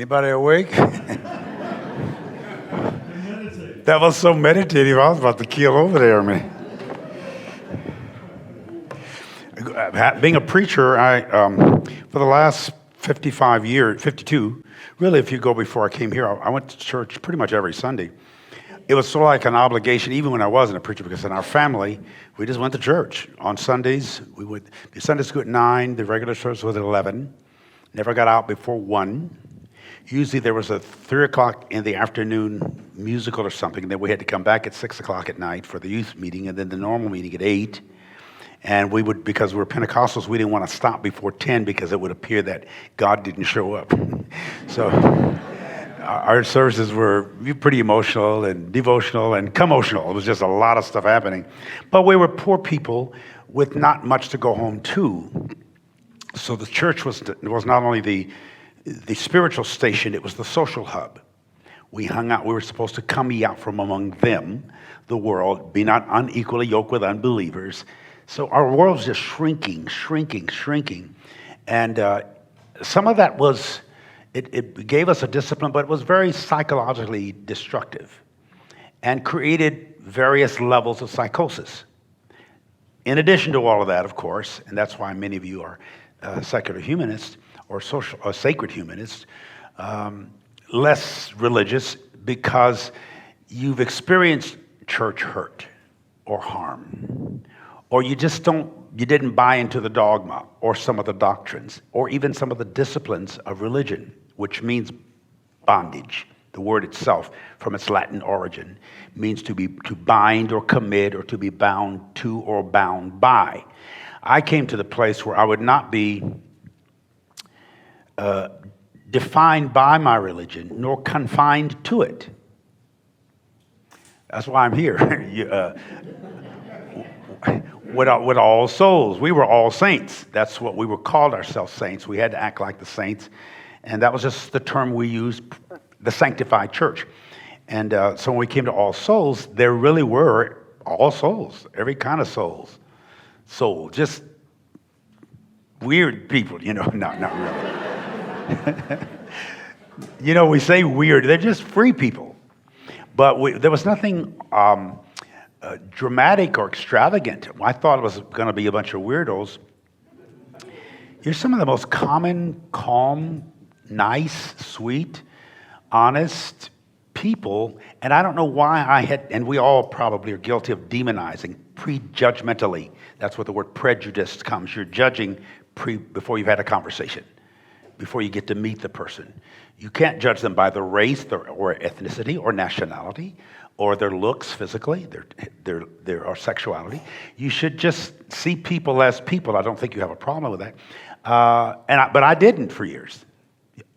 Anybody awake? That was so meditative. I was about to keel over there, man. Being a preacher, for the last 55 years, 52, really, if you go before I came here, I went to church pretty much every Sunday. It was sort of like an obligation, even when I wasn't a preacher, because in our family, we just went to church. On Sundays, we would, the Sunday school at 9, the regular service was at 11. Never got out before 1. Usually there was a 3 o'clock in the afternoon musical or something, and then we had to come back at 6 o'clock at night for the youth meeting, and then the normal meeting at 8. And we would, because we were Pentecostals, we didn't want to stop before 10 because it would appear that God didn't show up. So our services were pretty emotional and devotional and commotional. It was just a lot of stuff happening. But we were poor people with not much to go home to. So the church was not only the spiritual station, it was the social hub. We hung out. We were supposed to come ye out from among them, the world, be not unequally yoked with unbelievers. So our world was just shrinking. And some of that was, it gave us a discipline, but it was very psychologically destructive and created various levels of psychosis. In addition to all of that, of course, and that's why many of you are secular humanists or sacred humanists, less religious, because you've experienced church hurt or harm. Or you didn't buy into the dogma or some of the doctrines or even some of the disciplines of religion, which means bondage. The word itself, from its Latin origin, means to bind or commit or to be bound to or bound by. I came to the place where I would not be defined by my religion nor confined to it. That's why I'm here. With all souls. We were all saints. That's what we were called ourselves, saints. We had to act like the saints. And that was just the term we used, the sanctified church. And so when we came to All Souls, there really were all souls, every kind of souls. Soul, just weird people, not really. We say weird, they're just free people. But there was nothing dramatic or extravagant. I thought it was going to be a bunch of weirdos. You're some of the most common, calm, nice, sweet, honest people, and I don't know why and we all probably are guilty of demonizing, prejudgmentally. That's where the word prejudice comes. You're judging before you've had a conversation, before you get to meet the person. You can't judge them by their race or ethnicity or nationality or their looks physically, or sexuality. You should just see people as people. I don't think you have a problem with that. But I didn't for years.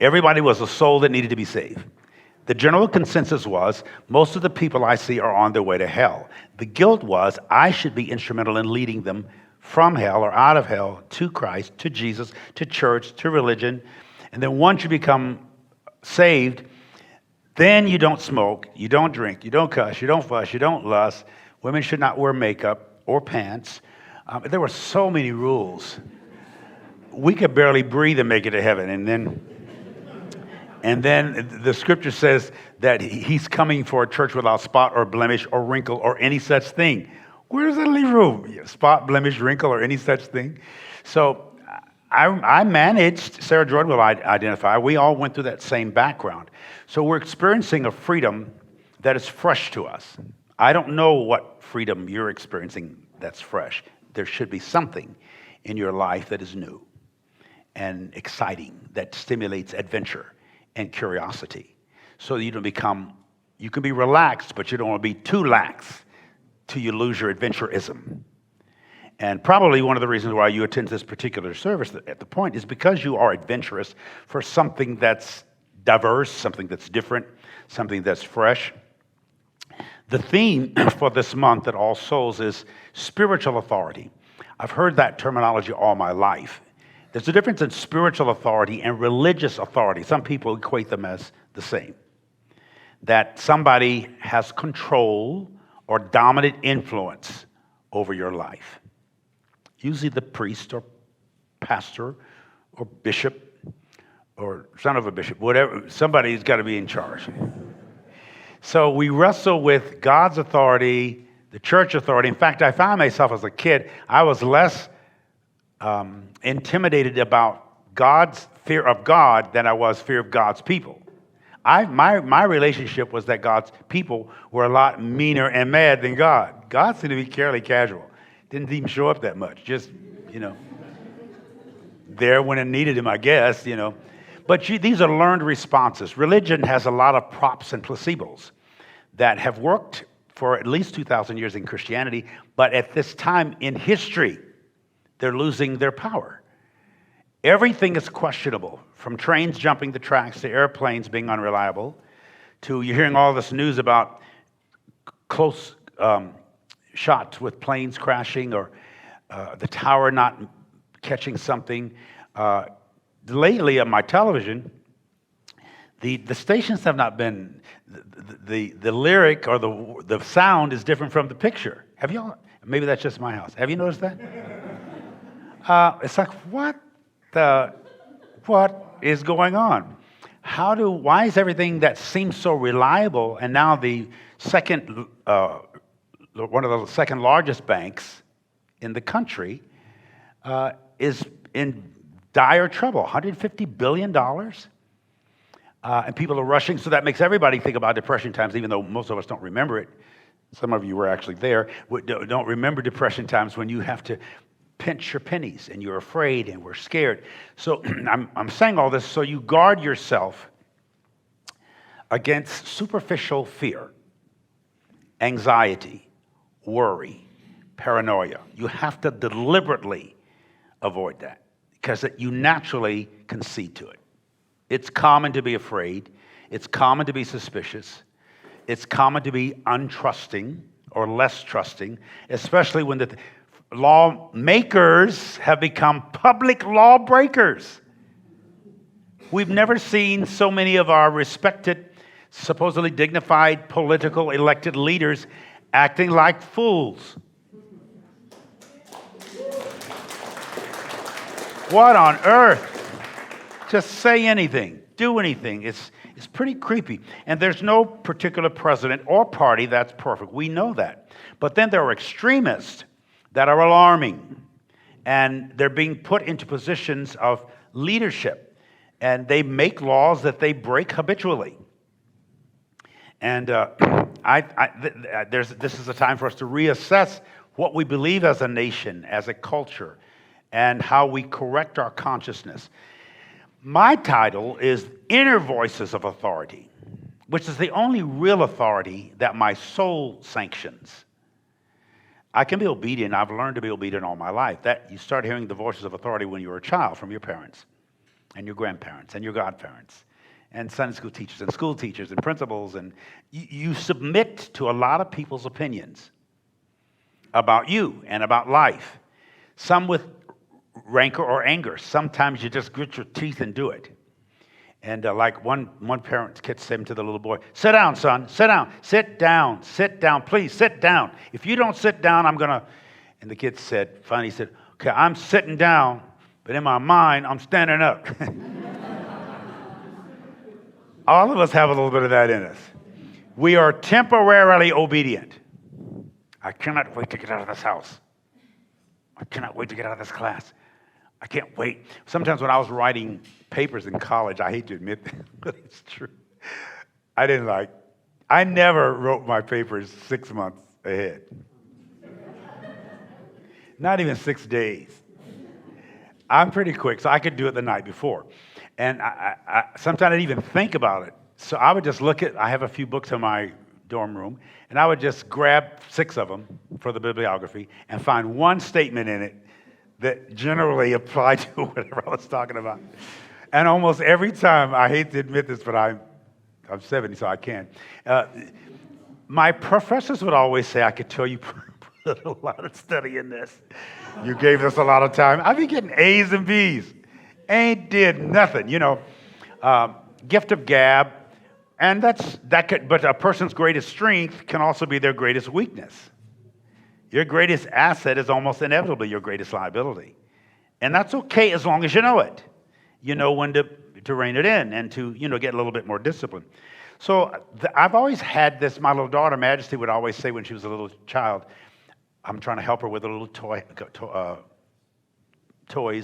Everybody was a soul that needed to be saved. The general consensus was most of the people I see are on their way to hell. The guilt was I should be instrumental in leading them from hell or out of hell to Christ, to Jesus, to church, to religion. And then once you become saved, then you don't smoke, you don't drink, you don't cuss, you don't fuss, you don't lust. Women should not wear makeup or pants. There were so many rules. We could barely breathe and make it to heaven. And then the scripture says that he's coming for a church without spot or blemish or wrinkle or any such thing. Where does that leave room? Spot, blemish, wrinkle, or any such thing? So I managed, Sarah Jordan will identify, we all went through that same background. So we're experiencing a freedom that is fresh to us. I don't know what freedom you're experiencing that's fresh. There should be something in your life that is new and exciting, that stimulates adventure and curiosity. So you can be relaxed, but you don't want to be too lax till you lose your adventurism. And probably one of the reasons why you attend this particular service at the point is because you are adventurous for something that's diverse, something that's different, something that's fresh. The theme for this month at All Souls is spiritual authority. I've heard that terminology all my life. There's a difference in spiritual authority and religious authority. Some people equate them as the same. That somebody has control or dominant influence over your life. Usually the priest or pastor or bishop or son of a bishop, whatever. Somebody's got to be in charge. So we wrestle with God's authority, the church authority. In fact, I found myself as a kid, I was less intimidated about God's fear of God than I was fear of God's people. My relationship was that God's people were a lot meaner and mad than God. God seemed to be fairly casual. Didn't even show up that much. Just, there when it needed him, I guess, But these are learned responses. Religion has a lot of props and placebos that have worked for at least 2,000 years in Christianity, but at this time in history, they're losing their power. Everything is questionable, from trains jumping the tracks to airplanes being unreliable, to you're hearing all this news about close shots with planes crashing or the tower not catching something. Lately on my television, the stations have not been, the lyric or the sound is different from the picture. Have y'all, maybe that's just my house. Have you noticed that? It's like, what is going on? Why is everything that seems so reliable, and now the second, one of the second largest banks in the country is in dire trouble, $150 billion. And people are rushing, so that makes everybody think about Depression times, even though most of us don't remember it. Some of you were actually there, don't remember Depression times when you have to pinch your pennies and you're afraid and we're scared. So I'm saying all this so you guard yourself against superficial fear, anxiety, worry, paranoia. You have to deliberately avoid that because you naturally concede to it. It's common to be afraid. It's common to be suspicious. It's common to be untrusting or less trusting, especially when the lawmakers have become public lawbreakers. We've never seen so many of our respected, supposedly dignified, political elected leaders acting like fools. What on earth? Just say anything, do anything. It's pretty creepy. And there's no particular president or party that's perfect. We know that. But then there are extremists that are alarming. And they're being put into positions of leadership. And they make laws that they break habitually. And this is a time for us to reassess what we believe as a nation, as a culture, and how we correct our consciousness. My title is Inner Voices of Authority, which is the only real authority that my soul sanctions. I can be obedient. I've learned to be obedient all my life. That you start hearing the voices of authority when you were a child from your parents and your grandparents and your godparents and Sunday school teachers and school teachers and principals. And you submit to a lot of people's opinions about you and about life, some with rancor or anger. Sometimes you just grit your teeth and do it. And like one parent kid said to the little boy, "Sit down, son, sit down, please sit down. If you don't sit down, I'm gonna," and the kid said, finally he said, "Okay, I'm sitting down, but in my mind, I'm standing up." All of us have a little bit of that in us. We are temporarily obedient. I cannot wait to get out of this house. I cannot wait to get out of this class. I can't wait. Sometimes when I was writing papers in college, I hate to admit that, but it's true. I never wrote my papers 6 months ahead. Not even 6 days. I'm pretty quick, so I could do it the night before. And I sometimes I didn't even think about it. So I would just I have a few books in my dorm room, and I would just grab 6 of them for the bibliography and find one statement in it that generally applied to whatever I was talking about. And almost every time, I hate to admit this, but I'm 70, so I can. My professors would always say, "I could tell you put a lot of study in this. You gave us a lot of time." I'd be getting A's and B's. Ain't did nothing, gift of gab. And but a person's greatest strength can also be their greatest weakness. Your greatest asset is almost inevitably your greatest liability. And that's okay as long as you know it. You know when to rein it in and to, get a little bit more discipline. So I've always had this. My little daughter, Majesty, would always say when she was a little child, I'm trying to help her with a little toys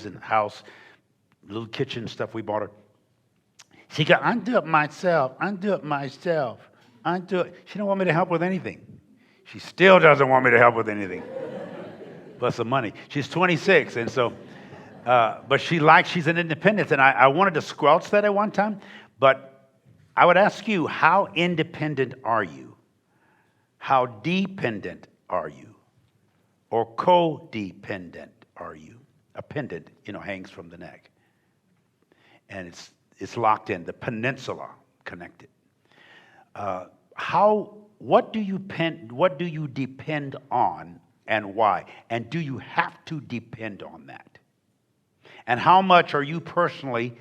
in the house, little kitchen stuff we bought her. She got, I do it myself. I do it myself. I do it. She don't want me to help with anything. She still doesn't want me to help with anything. But some money. She's 26, and so, but she's an independent, and I wanted to squelch that at one time, but I would ask you, how independent are you? How dependent are you? Or codependent are you? A pendant, hangs from the neck. And it's locked in, the peninsula connected. What do you depend on and why? And do you have to depend on that? And how much are you personally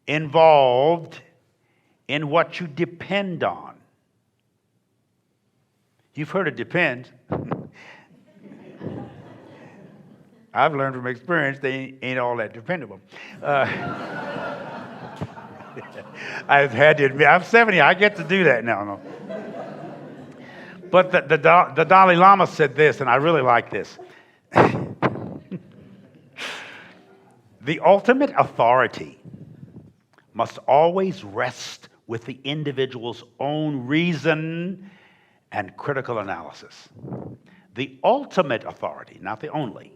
involved in what you depend on? You've heard it depend. I've learned from experience they ain't all that dependable. I've had to admit, I'm 70, I get to do that now. No. But the Dalai Lama said this, and I really like this. The ultimate authority must always rest with the individual's own reason and critical analysis. The ultimate authority, not the only,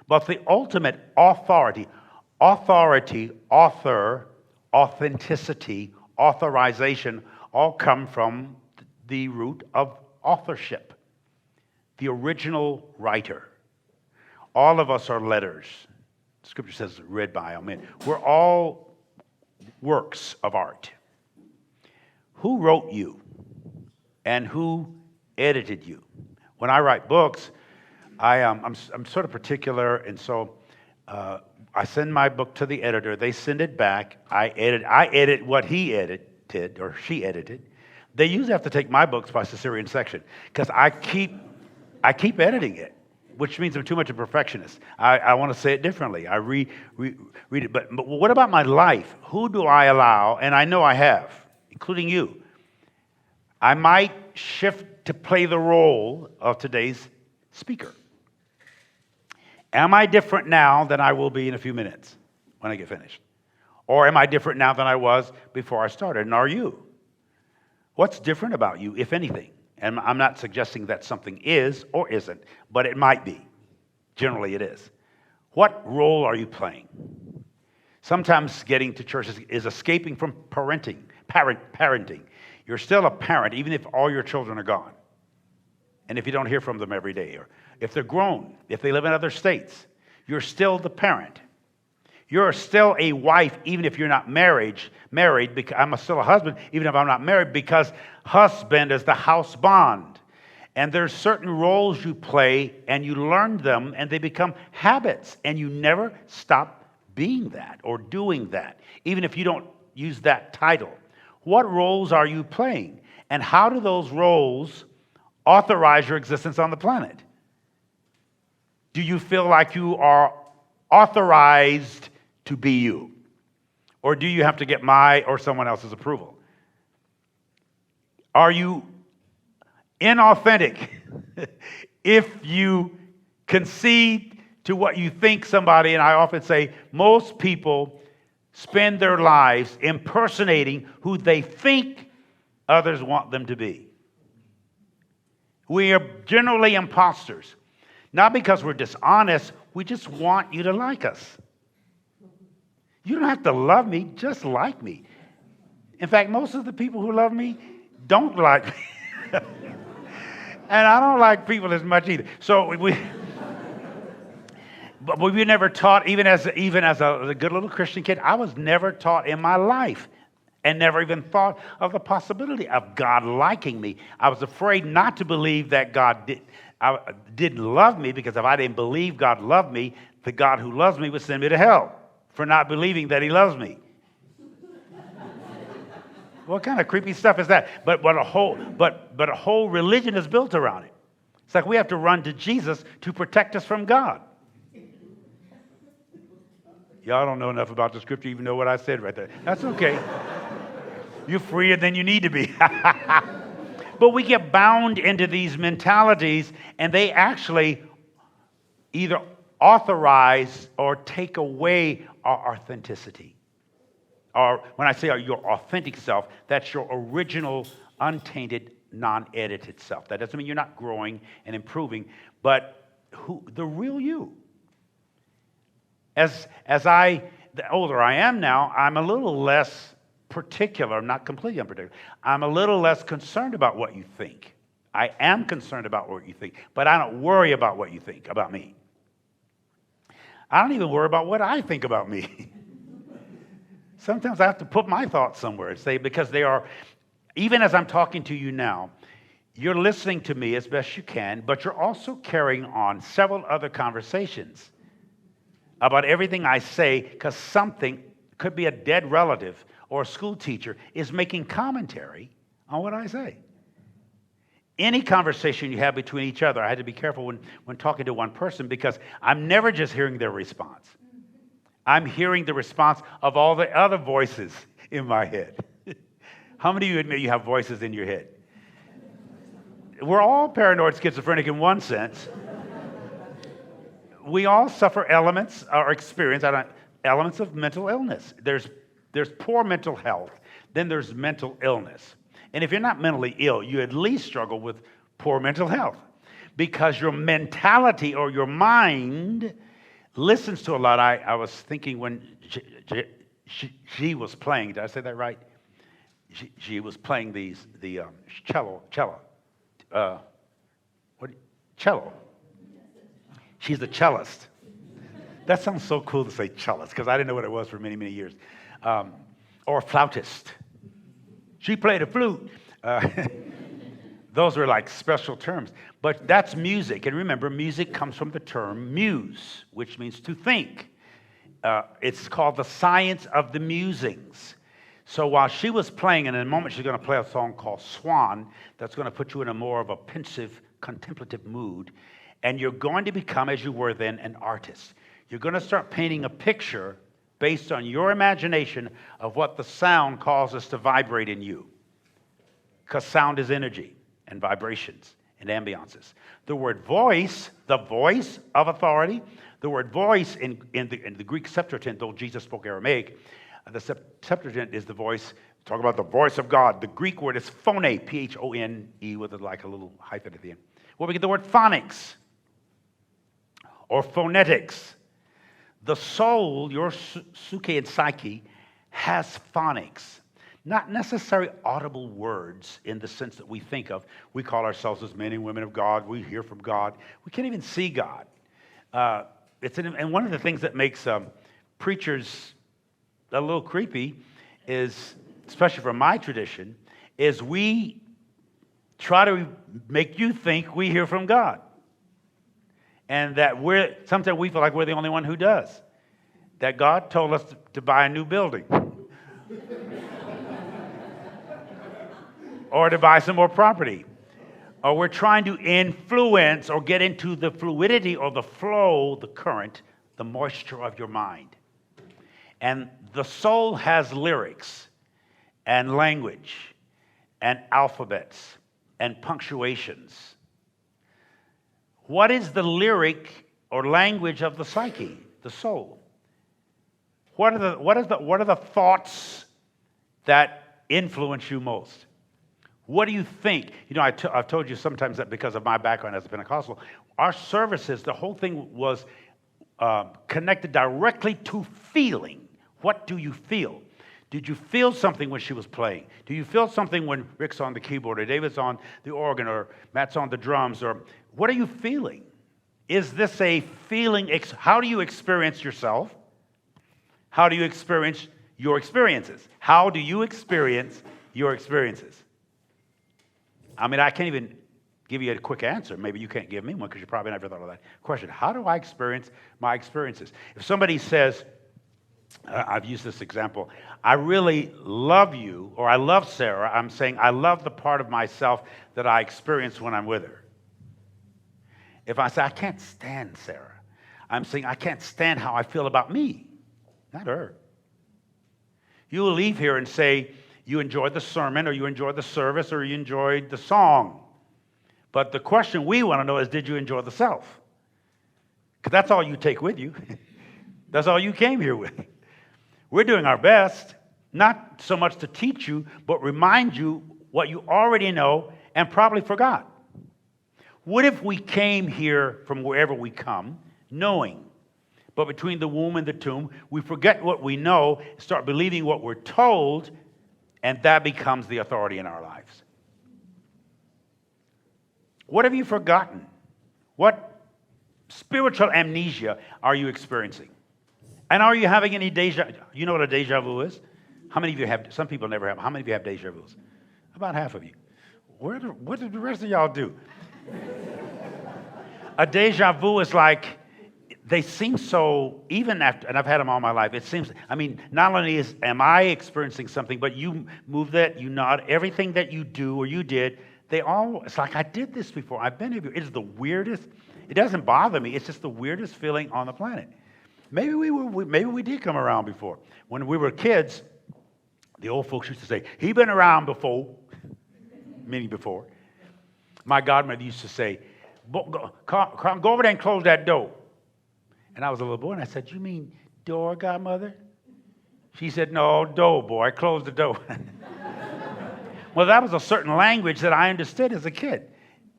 but the ultimate authority, author, authenticity, authorization, all come from the root of authorship, the original writer. All of us are letters. Scripture says read by all men. We're all works of art. Who wrote you and who edited you? When I write books, I'm sort of particular, and so I send my book to the editor. They send it back. I edit what he edited or she edited. They usually have to take my books by Caesarean section because I keep editing it, which means I'm too much of a perfectionist. I want to say it differently. I read it. But what about my life? Who do I allow? And I know I have, including you. I might shift to play the role of today's speaker. Am I different now than I will be in a few minutes when I get finished? Or am I different now than I was before I started? And are you? What's different about you, if anything? And I'm not suggesting that something is or isn't, but it might be. Generally, it is. What role are you playing? Sometimes getting to church is escaping from parenting. You're still a parent, even if all your children are gone. And if you don't hear from them every day, or if they're grown, if they live in other states, you're still the parent. You're still a wife, even if you're not married. Because I'm still a husband, even if I'm not married, because husband is the house bond. And there's certain roles you play, and you learn them, and they become habits, and you never stop being that or doing that, even if you don't use that title. What roles are you playing? And how do those roles authorize your existence on the planet? Do you feel like you are authorized to be you? Or do you have to get my or someone else's approval? Are you inauthentic if you concede to what you think somebody, and I often say most people spend their lives impersonating who they think others want them to be. We are generally imposters. Not because we're dishonest, we just want you to like us. You don't have to love me, just like me. In fact, most of the people who love me don't like me. And I don't like people as much either. So but we were never taught, even as a good little Christian kid, I was never taught in my life and never even thought of the possibility of God liking me. I was afraid not to believe that God didn't love me, because if I didn't believe God loved me, the God who loves me would send me to hell for not believing that he loves me. What kind of creepy stuff is that? But a whole religion is built around it. It's like we have to run to Jesus to protect us from God. Y'all don't know enough about the scripture, even know what I said right there. That's okay. You're freer than you need to be. But we get bound into these mentalities, and they actually either authorize or take away our authenticity. Or when I say your authentic self, that's your original, untainted, non-edited self. That doesn't mean you're not growing and improving, but the real you. The older I am now, I'm a little less particular, not completely unparticular. I'm a little less concerned about what you think. I am concerned about what you think, but I don't worry about what you think about me. I don't even worry about what I think about me. Sometimes I have to put my thoughts somewhere and say, because they are, even as I'm talking to you now, you're listening to me as best you can, but you're also carrying on several other conversations about everything I say, because something, could be a dead relative or a school teacher, is making commentary on what I say. Any conversation you have between each other, I had to be careful when talking to one person, because I'm never just hearing their response. I'm hearing the response of all the other voices in my head. How many of you admit you have voices in your head? We're all paranoid schizophrenic in one sense. We all suffer elements or experience elements of mental illness. There's poor mental health, then there's mental illness. And if you're not mentally ill, you at least struggle with poor mental health, because your mentality or your mind listens to a lot. I was thinking when she was playing, did I say that right? She was playing the cello. Cello. She's a cellist. That sounds so cool to say cellist, because I didn't know what it was for many, many years. Or flautist. She played a flute. Those were like special terms. But that's music. And remember, music comes from the term muse, which means to think. It's called the science of the musings. So while she was playing, and in a moment she's going to play a song called Swan, that's going to put you in a more of a pensive, contemplative mood. And you're going to become, as you were then, an artist. You're going to start painting a picture based on your imagination of what the sound causes to vibrate in you. Because sound is energy and vibrations and ambiances. The word voice, the voice of authority, the word voice in the Greek Septuagint, though Jesus spoke Aramaic, the Septuagint is the voice, talk about the voice of God. The Greek word is phone, P-H-O-N-E, with like a little hyphen at the end. Well, we get the word phonics or phonetics. The soul, your suke and psyche, has phonics. Not necessarily audible words in the sense that we think of. We call ourselves as men and women of God. We hear from God. We can't even see God. And one of the things that makes preachers a little creepy is, especially from my tradition, is we try to make you think we hear from God. And that sometimes we feel like we're the only one who does. That God told us to buy a new building. Or to buy some more property. Or we're trying to influence or get into the fluidity or the flow, the current, the moisture of your mind. And the soul has lyrics and language and alphabets and punctuations. What is the lyric or language of the psyche, the soul? What are the thoughts that influence you most? What do you think? You know, I've told you sometimes that because of my background as a Pentecostal, our services, the whole thing was connected directly to feeling. What do you feel? Did you feel something when she was playing? Do you feel something when Rick's on the keyboard or David's on the organ or Matt's on the drums? Or what are you feeling? Is this a feeling? How do you experience yourself? How do you experience your experiences? How do you experience your experiences? I mean, I can't even give you a quick answer. Maybe you can't give me one because you probably never thought of that question. How do I experience my experiences? If somebody says, I've used this example, I really love you, or I love Sarah, I'm saying I love the part of myself that I experience when I'm with her. If I say I can't stand Sarah, I'm saying I can't stand how I feel about me. not her. You will leave here and say you enjoyed the sermon or you enjoyed the service or you enjoyed the song. But the question we want to know is, did you enjoy the self? Because that's all you take with you. That's all you came here with. We're doing our best, not so much to teach you, but remind you what you already know and probably forgot. What if we came here from wherever we come, knowing, but between the womb and the tomb, we forget what we know, start believing what we're told, and that becomes the authority in our lives? What have you forgotten? What spiritual amnesia are you experiencing? And are you having any you know what a deja vu is? How many of you have, some people never have, how many of you have deja vus? About half of you. What did the rest of y'all do? A deja vu is like, they seem so, even after, and I've had them all my life, it seems, I mean, not only am I experiencing something, but you move that, you nod, everything that you do or you did, it's like, I did this before, I've been here. It's the weirdest, it doesn't bother me, it's just the weirdest feeling on the planet. Maybe we did come around before. When we were kids, the old folks used to say, he been around before, meaning before. My godmother used to say, go over there and close that door. And I was a little boy, and I said, you mean door, godmother? She said, no, door, boy, close the door. Well, that was a certain language that I understood as a kid.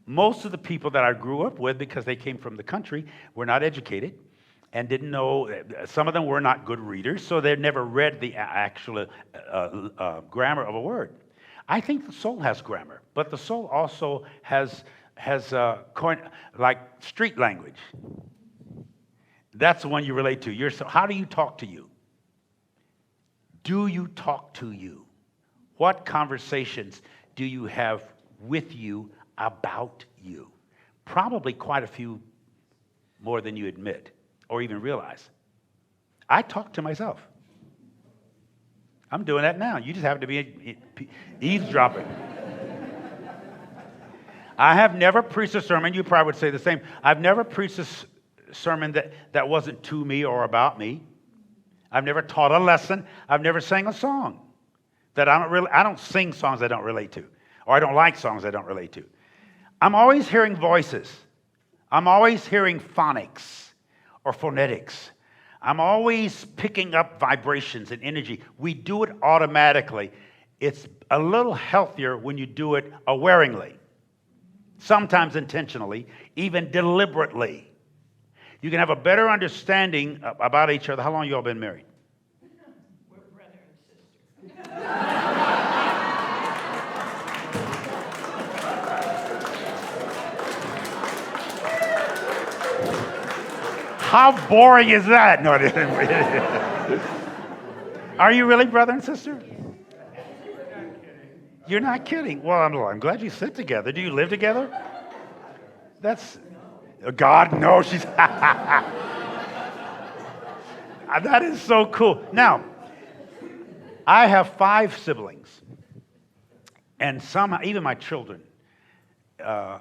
Most of the people that I grew up with, because they came from the country, were not educated and didn't know, some of them were not good readers, so they never read the actual grammar of a word. I think the soul has grammar, but the soul also has like street language. That's the one you relate to. How do you talk to you? Do you talk to you? What conversations do you have with you about you? Probably quite a few more than you admit or even realize. I talk to myself. I'm doing that now. You just happen to be eavesdropping. I have never preached a sermon. You probably would say the same. I've never preached a sermon that wasn't to me or about me. I've never taught a lesson. I've never sang a song that I don't sing songs I don't relate to, or I don't like songs I don't relate to. I'm always hearing voices. I'm always hearing phonics or phonetics. I'm always picking up vibrations and energy. We do it automatically. It's a little healthier when you do it awareingly, sometimes intentionally, even deliberately. You can have a better understanding about each other. How long have you all been married? We're brother and sister. How boring is that? No, it isn't. Are you really brother and sister? You're not kidding. Well, I'm glad you sit together. Do you live together? That's... God, no, she's... That is so cool. Now, I have 5 siblings. And some, even my children, I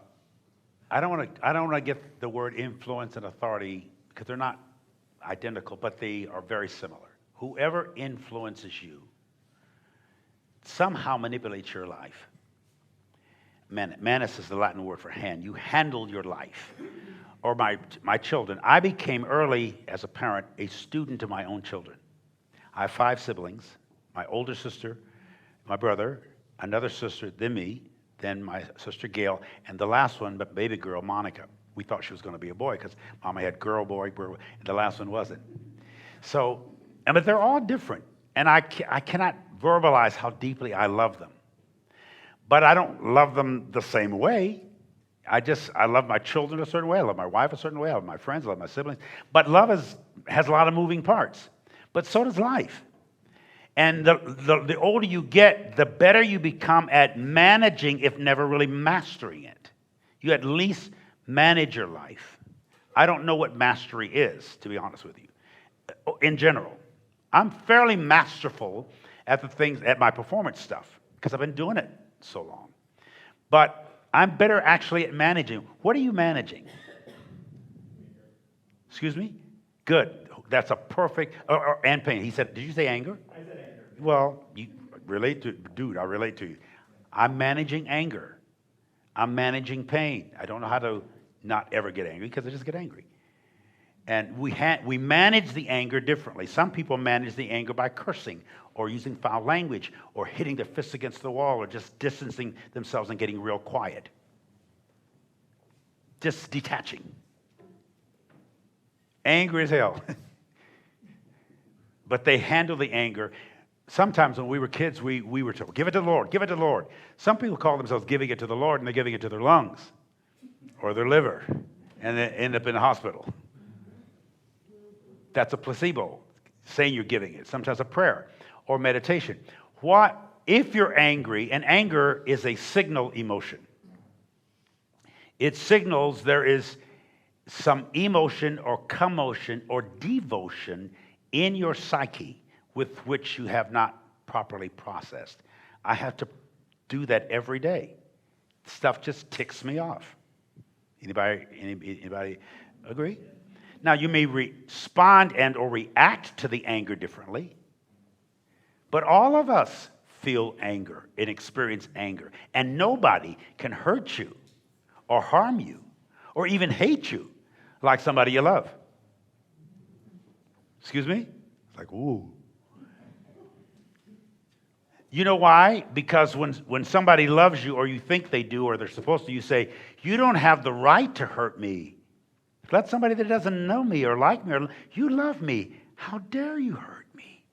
don't want to get the word influence and authority because they're not identical, but they are very similar. Whoever influences you somehow manipulates your life. Manus is the Latin word for hand. You handle your life. Or my children. I became early, as a parent, a student to my own children. I have 5 siblings. My older sister, my brother, another sister, then me, then my sister Gail, and the last one, but baby girl, Monica. We thought she was going to be a boy because Mama had girl, boy, and the last one wasn't. So, but they're all different. And I cannot verbalize how deeply I love them. But I don't love them the same way. I love my children a certain way. I love my wife a certain way. I love my friends. I love my siblings. But love has a lot of moving parts. But so does life. And the older you get, the better you become at managing, if never really mastering it. You at least manage your life. I don't know what mastery is, to be honest with you. In general, I'm fairly masterful at at my performance stuff because I've been doing it so long. But I'm better actually at managing. What are you managing? Excuse me? Good. That's a perfect, and pain. He said, did you say anger? I said anger. Well, you relate to, dude, I relate to you. I'm managing anger. I'm managing pain. I don't know how to not ever get angry because I just get angry. And we manage the anger differently. Some people manage the anger by cursing or using foul language or hitting their fists against the wall or just distancing themselves and getting real quiet. Just detaching. Angry as hell. But they handle the anger. Sometimes when we were kids, we were told, give it to the Lord, give it to the Lord. Some people call themselves giving it to the Lord, and they're giving it to their lungs or their liver, and they end up in the hospital. That's a placebo, saying you're giving it. Sometimes a prayer or meditation. What if you're angry, and anger is a signal emotion. It signals there is some emotion or commotion or devotion in your psyche with which you have not properly processed. I have to do that every day. Stuff just ticks me off. Anybody agree? Now, you may respond and or react to the anger differently, but all of us feel anger and experience anger, and nobody can hurt you or harm you or even hate you like somebody you love. Excuse me? It's like, ooh. You know why? Because when somebody loves you or you think they do or they're supposed to, you say, you don't have the right to hurt me. Let somebody that doesn't know me or like me, or you love me. How dare you hurt me?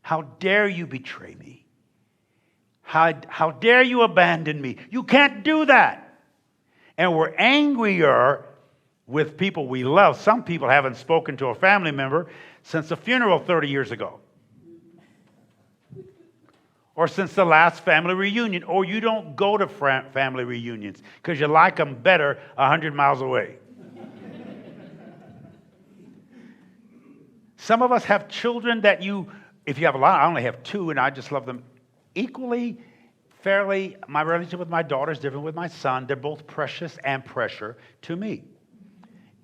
How dare you betray me? How dare you abandon me? You can't do that. And we're angrier with people we love. Some people haven't spoken to a family member since a funeral 30 years ago. Or since the last family reunion. Or you don't go to family reunions because you like them better 100 miles away. Some of us have children that if you have a lot, I only have 2, and I just love them equally, fairly. My relationship with my daughter is different with my son. They're both precious and pressure to me.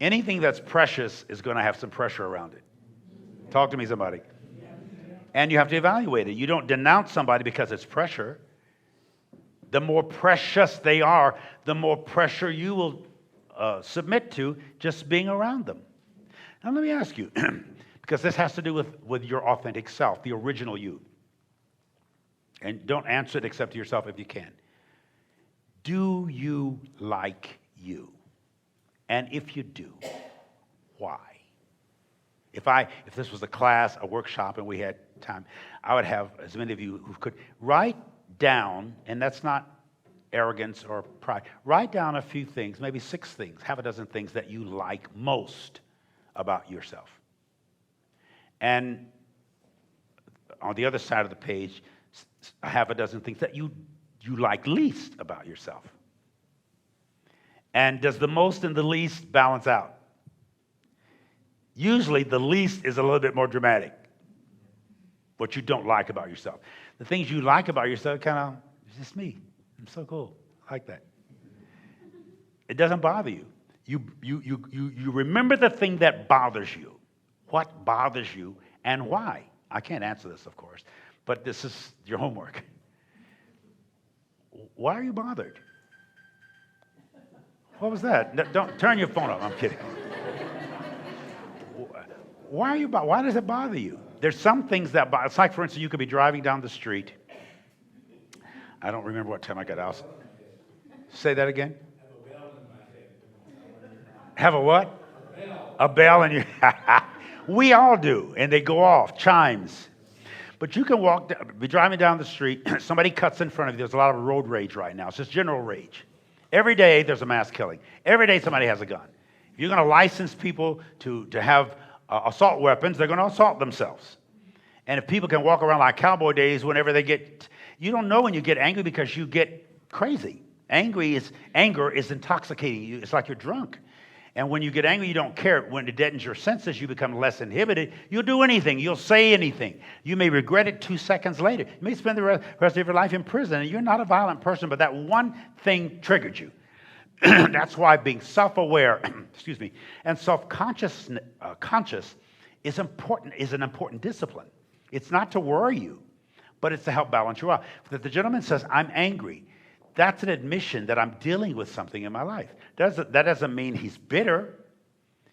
Anything that's precious is going to have some pressure around it. Talk to me, somebody. And you have to evaluate it. You don't denounce somebody because it's pressure. The more precious they are, the more pressure you will submit to just being around them. Now let me ask you, because this has to do with your authentic self, the original you. And don't answer it except to yourself if you can. Do you like you? And if you do, why? If this was a class, a workshop, and we had time, I would have as many of you who could write down, and that's not arrogance or pride, write down a few things, maybe 6 things, half a dozen things that you like most about yourself. And on the other side of the page, half a dozen things that you like least about yourself. And does the most and the least balance out? Usually the least is a little bit more dramatic. What you don't like about yourself. The things you like about yourself kind of, it's just me. I'm so cool. I like that. It doesn't bother you. You remember the thing that bothers you. What bothers you and why? I can't answer this, of course, but this is your homework. Why are you bothered? What was that? Don't turn your phone off. I'm kidding. Why does it bother you? There's some things that bother. It's like, for instance, you could be driving down the street. I don't remember what time I got out. Say that again. Have a what? A bell in your. We all do, and they go off, chimes. But you can be driving down the street. Somebody cuts in front of you. There's a lot of road rage right now. It's just general rage. Every day there's a mass killing. Every day somebody has a gun. If you're going to license people to have assault weapons, they're going to assault themselves. And if people can walk around like cowboy days whenever they get, you don't know when you get angry because you get crazy. Anger is intoxicating you. It's like you're drunk. And when you get angry, you don't care. When it deadens your senses, you become less inhibited. You'll do anything. You'll say anything. You may regret it 2 seconds later. You may spend the rest of your life in prison, and you're not a violent person, but that one thing triggered you. That's why being self-aware, and self-conscious is an important discipline. It's not to worry you, but it's to help balance you out. That the gentleman says, I'm angry. That's an admission that I'm dealing with something in my life. That doesn't mean he's bitter,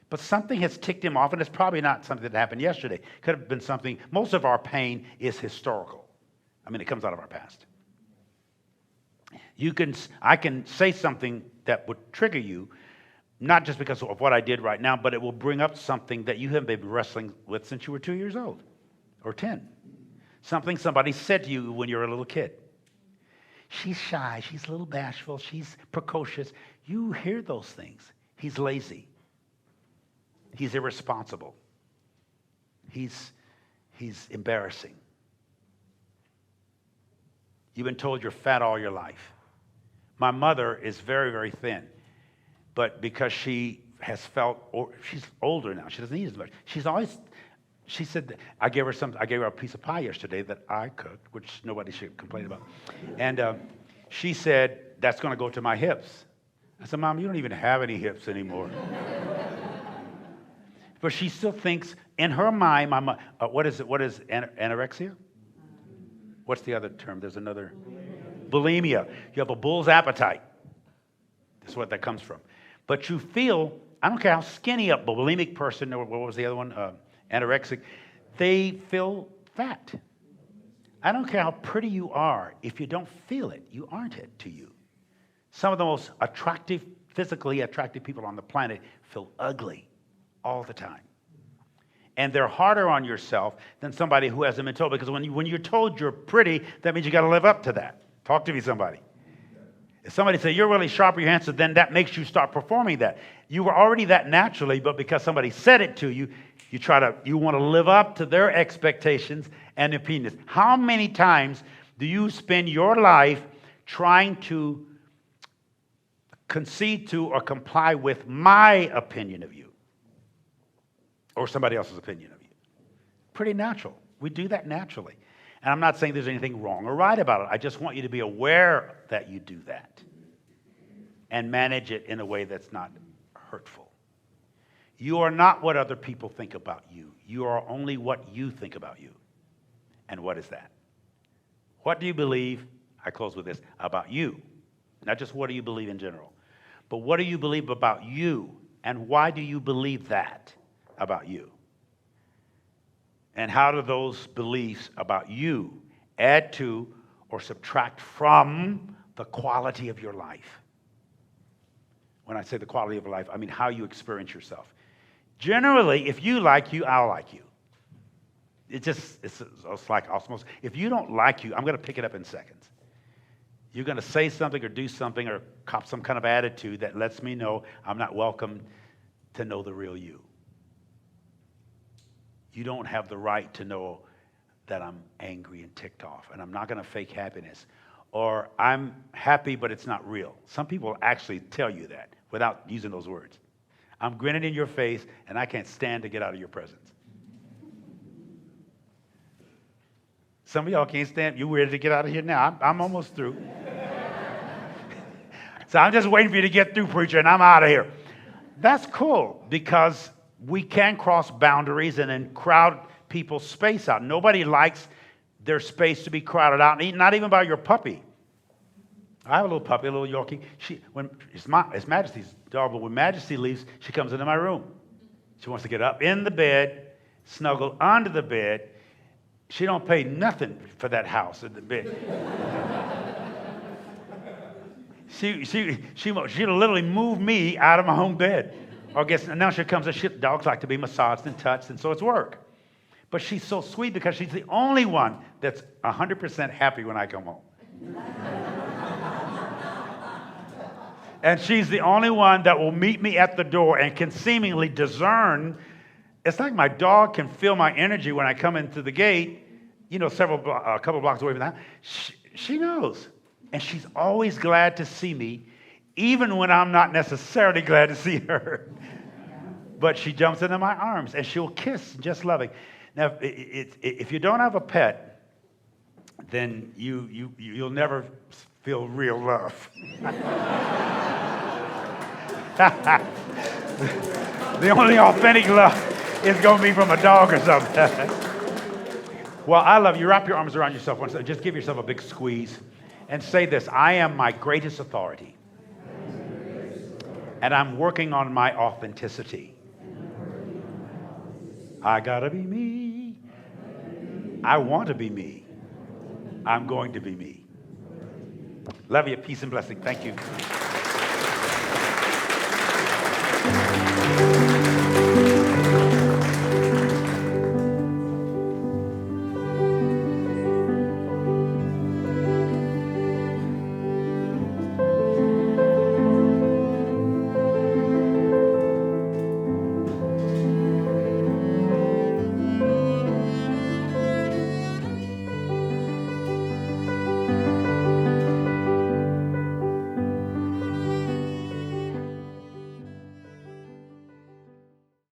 but something has ticked him off, and it's probably not something that happened yesterday. Could have been something. Most of our pain is historical. I mean, it comes out of our past. I can say something that would trigger you, not just because of what I did right now, but it will bring up something that you have been wrestling with since you were 2 years old or 10. Something somebody said to you when you were a little kid. She's shy, she's a little bashful, she's precocious. You hear those things. He's lazy. He's irresponsible. He's embarrassing. You've been told you're fat all your life. My mother is very, very thin, but because she has felt, or she's older now, she doesn't eat as much. She said, I gave her a piece of pie yesterday that I cooked, which nobody should complain about. And she said, that's going to go to my hips. I said, Mom, you don't even have any hips anymore. But she still thinks, in her mind, what is anorexia? What's the other term? There's another. Bulimia. You have a bull's appetite. That's what that comes from. But you feel, I don't care how skinny a bulimic person, or what was the other one? Anorexic, they feel fat. I don't care how pretty you are. If you don't feel it, you aren't it to you. Some of the most physically attractive people on the planet feel ugly all the time. And they're harder on yourself than somebody who hasn't been told. Because when you're told you're pretty, that means you got to live up to that. Talk to me, somebody. If somebody says you're really sharp or you're handsome, then that makes you start performing that. You were already that naturally, but because somebody said it to you, you want to live up to their expectations and opinions. How many times do you spend your life trying to concede to or comply with my opinion of you or somebody else's opinion of you? Pretty natural. We do that naturally. And I'm not saying there's anything wrong or right about it. I just want you to be aware that you do that and manage it in a way that's not hurtful. You are not what other people think about you. You are only what you think about you. And what is that? What do you believe, I close with this, about you? Not just what do you believe in general, but what do you believe about you? And why do you believe that about you? And how do those beliefs about you add to or subtract from the quality of your life? When I say the quality of your life, I mean how you experience yourself. Generally, if you like you, I'll like you. It's like osmosis. If you don't like you, I'm going to pick it up in seconds. You're going to say something or do something or cop some kind of attitude that lets me know I'm not welcome to know the real you. You don't have the right to know that I'm angry and ticked off, and I'm not going to fake happiness. Or I'm happy, but it's not real. Some people actually tell you that without using those words. I'm grinning in your face, and I can't stand to get out of your presence. Some of y'all can't stand. You're ready to get out of here now. I'm almost through. So I'm just waiting for you to get through, preacher, and I'm out of here. That's cool, because we can cross boundaries and then crowd people's space out. Nobody likes their space to be crowded out, not even by your puppy. I have a little puppy, a little Yorkie. It's Majesty's dog, but when Majesty leaves, she comes into my room. She wants to get up in the bed, snuggle under the bed. She don't pay nothing for that house in the bed. She'll literally move me out of my home bed. Or now she comes and dogs like to be massaged and touched, and so it's work. But she's so sweet because she's the only one that's 100% happy when I come home. And she's the only one that will meet me at the door and can seemingly discern. It's like my dog can feel my energy when I come into the gate, a couple blocks away from that. She knows. And she's always glad to see me, even when I'm not necessarily glad to see her. But she jumps into my arms and she'll kiss, just loving. Now, if you don't have a pet, then you'll never feel real love. The only authentic love It's going to be from a dog or something. Well, I love you. Wrap your arms around yourself once. Just give yourself a big squeeze and say this. I am my greatest authority. And I'm working on my authenticity. I gotta be me. I want to be me. I'm going to be me. Love you. Peace and blessing. Thank you.